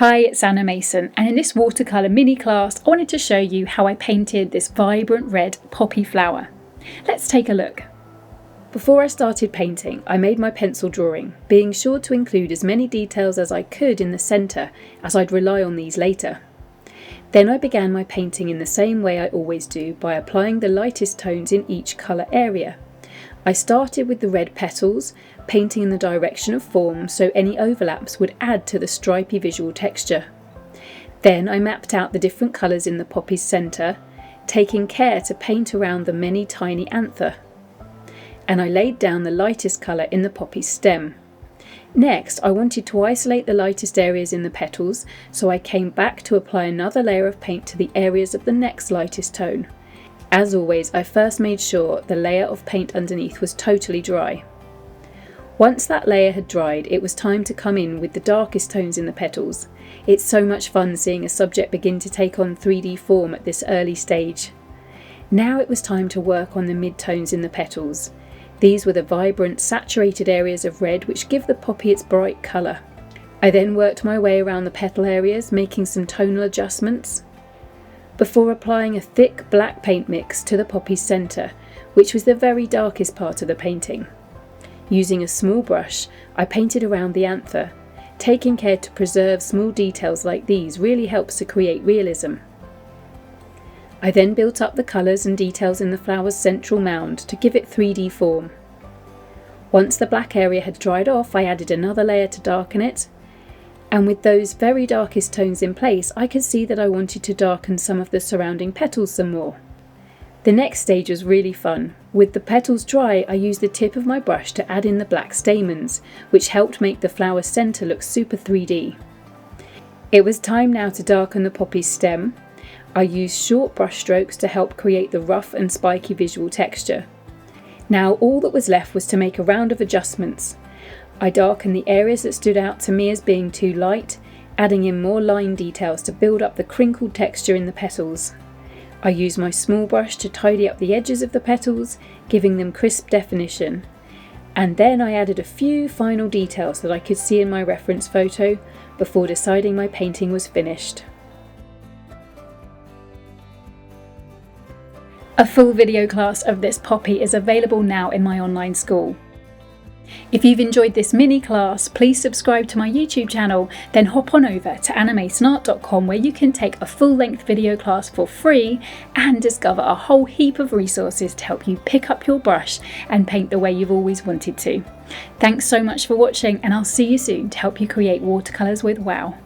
Hi, it's Anna Mason, and in this watercolour mini class I wanted to show you how I painted this vibrant red poppy flower. Let's take a look. Before I started painting, I made my pencil drawing, being sure to include as many details as I could in the centre, as I'd rely on these later. Then I began my painting in the same way I always do, by applying the lightest tones in each colour area. I started with the red petals, painting in the direction of form so any overlaps would add to the stripy visual texture. Then I mapped out the different colours in the poppy's centre, taking care to paint around the many tiny anther. And I laid down the lightest colour in the poppy's stem. Next, I wanted to isolate the lightest areas in the petals, so I came back to apply another layer of paint to the areas of the next lightest tone. As always, I first made sure the layer of paint underneath was totally dry. Once that layer had dried, it was time to come in with the darkest tones in the petals. It's so much fun seeing a subject begin to take on 3D form at this early stage. Now it was time to work on the mid-tones in the petals. These were the vibrant, saturated areas of red which give the poppy its bright colour. I then worked my way around the petal areas, making some tonal adjustments, before applying a thick black paint mix to the poppy's centre, which was the very darkest part of the painting. Using a small brush, I painted around the anther. Taking care to preserve small details like these really helps to create realism. I then built up the colours and details in the flower's central mound to give it 3D form. Once the black area had dried off, I added another layer to darken it. And with those very darkest tones in place, I could see that I wanted to darken some of the surrounding petals some more. The next stage was really fun. With the petals dry, I used the tip of my brush to add in the black stamens, which helped make the flower's centre look super 3D. It was time now to darken the poppy's stem. I used short brush strokes to help create the rough and spiky visual texture. Now all that was left was to make a round of adjustments. I darkened the areas that stood out to me as being too light, adding in more line details to build up the crinkled texture in the petals. I used my small brush to tidy up the edges of the petals, giving them crisp definition. And then I added a few final details that I could see in my reference photo before deciding my painting was finished. A full video class of this poppy is available now in my online school. If you've enjoyed this mini class, please subscribe to my YouTube channel, then hop on over to annamasonart.com where you can take a full-length video class for free and discover a whole heap of resources to help you pick up your brush and paint the way you've always wanted to. Thanks so much for watching, and I'll see you soon to help you create watercolours with wow.